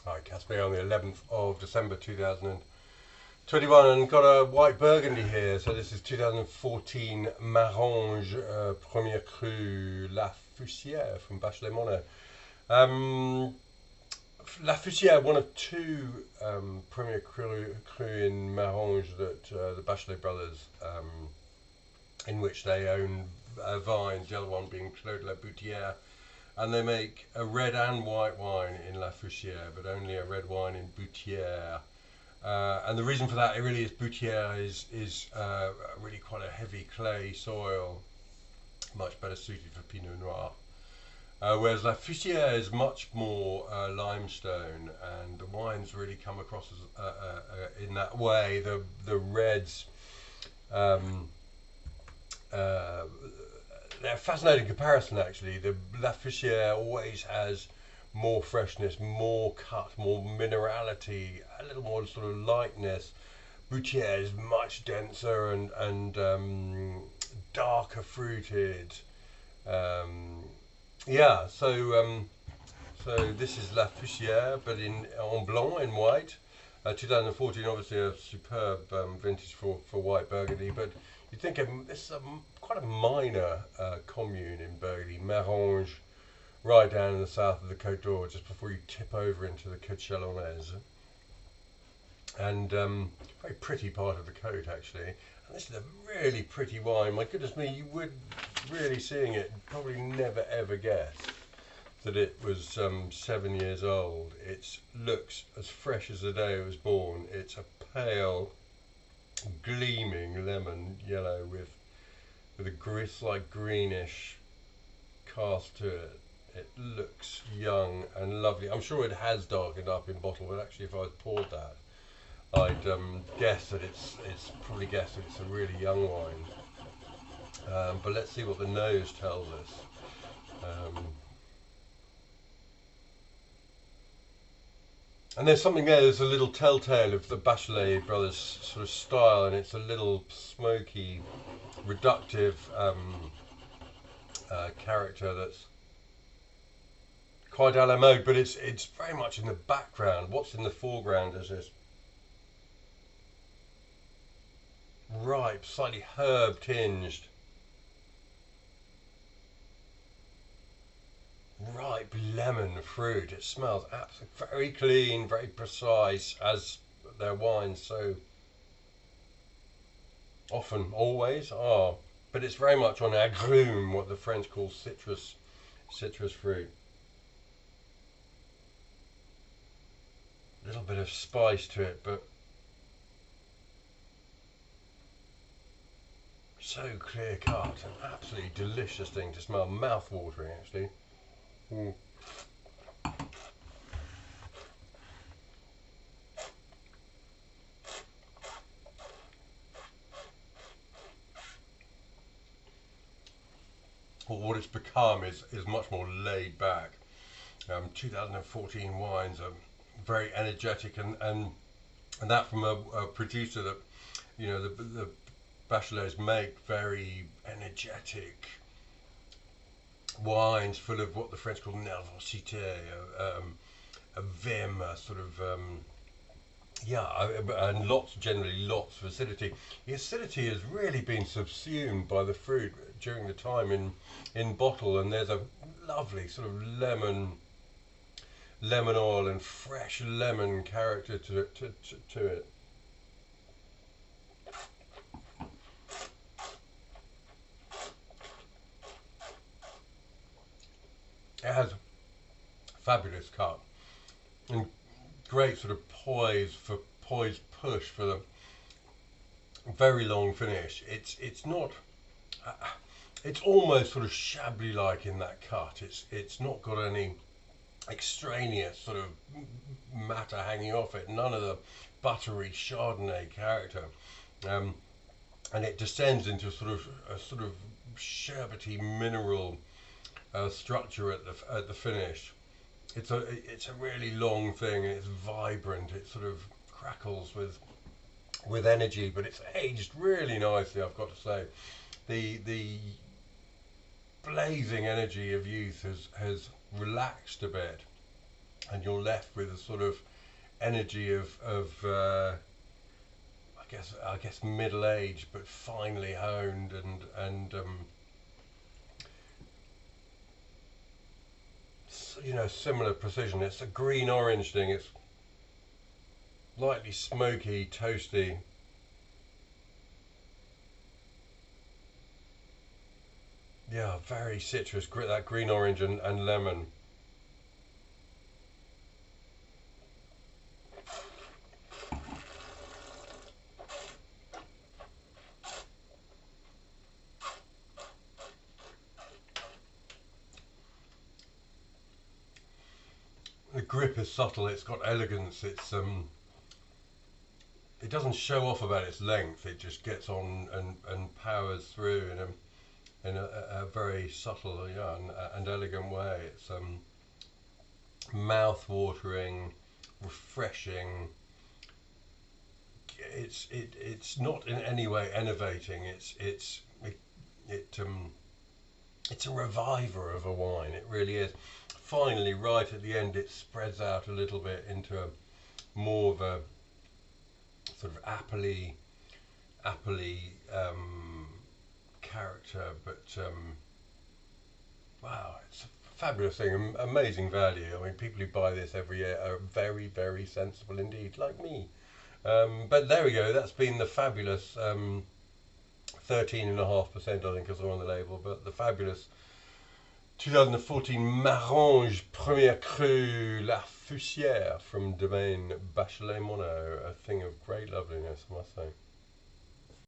Hi, Caspar on the 11th of December 2021, and got a white Burgundy here. So this is 2014 Maranges Premier Cru La Fussière from Bachelet-Monnot. La Fussière, one of two Premier Cru in Maranges that the Bachelet brothers, in which they own vines, the other one being Clos de la Boutière. And they make a red and white wine in La Fussière, but only a red wine in Boutière. And the reason for that, it really is Boutière is really quite a heavy clay soil, much better suited for Pinot Noir. Whereas La Fussière is much more limestone, and the wines really come across as in that way. The reds. They're a fascinating comparison, actually. The La Fussière always has more freshness, more cut, more minerality, a little more sort of lightness. Boutière is much denser and darker fruited. Yeah, so this is La Fussière, but en Blanc, in white. 2014, obviously a superb vintage for white Burgundy, but you think this is quite a minor commune in Burgundy, Maranges, right down in the south of the Côte d'Or, just before you tip over into the Côte Chalonnaise. And very pretty part of the Côte, actually. And this is a really pretty wine. My goodness me, you would, really seeing it, probably never ever guess that it was 7 years old. It looks as fresh as the day it was born. It's a pale, gleaming lemon yellow with a slight greenish cast to it. It looks young and lovely. I'm sure it has darkened up in bottle, but actually if I poured that, I'd guess that it's a really young wine. But let's see what the nose tells us. And there's something there's a little telltale of the Bachelet brothers sort of style, and it's a little smoky, reductive character that's quite a la mode, but it's very much in the background. What's in the foreground is this ripe, slightly herb tinged, ripe lemon fruit. It smells absolutely very clean, very precise, as their wines so often always are. But it's very much on agrumes, what the French call citrus fruit. A little bit of spice to it, but so clear cut. An absolutely delicious thing to smell, mouth watering actually. Well, what it's become is much more laid back. 2014 wines are very energetic, and that from a producer that, you know, the Bachelets make very energetic wines full of what the French call nervosité, a vim, a sort of and generally lots of acidity. The acidity has really been subsumed by the fruit during the time in bottle, and there's a lovely sort of lemon oil and fresh lemon character to it. It has fabulous cut and great sort of poise push for the very long finish. It's not. It's almost sort of Chablis like in that cut. It's not got any extraneous sort of matter hanging off it. None of the buttery Chardonnay character, and it descends into a sort of sherbety mineral structure at the finish. It's a really long thing, and it's vibrant. It sort of crackles with energy, but it's aged really nicely, I've got to say. The blazing energy of youth has relaxed a bit, and you're left with a sort of energy of I guess middle age, but finely honed and you know, similar precision. It's a green orange thing. It's lightly smoky, toasty. Yeah, very citrus. That green orange and lemon. The grip is subtle. It's got elegance. It doesn't show off about its length. It just gets on and powers through in a very subtle, yeah, and elegant way. It's mouth-watering, refreshing. It's not in any way enervating. It's a reviver of a wine. It really is. Finally, right at the end, it spreads out a little bit into more of a sort of appley character, but wow, it's a fabulous thing, amazing value. I mean, people who buy this every year are very, very sensible indeed, like me. But there we go, that's been the fabulous 13.5%, I think, is on the label, but the fabulous 2014 Maranges Première Cru La Fussière from domain Bachelet-Monnot, a thing of great loveliness, I must say.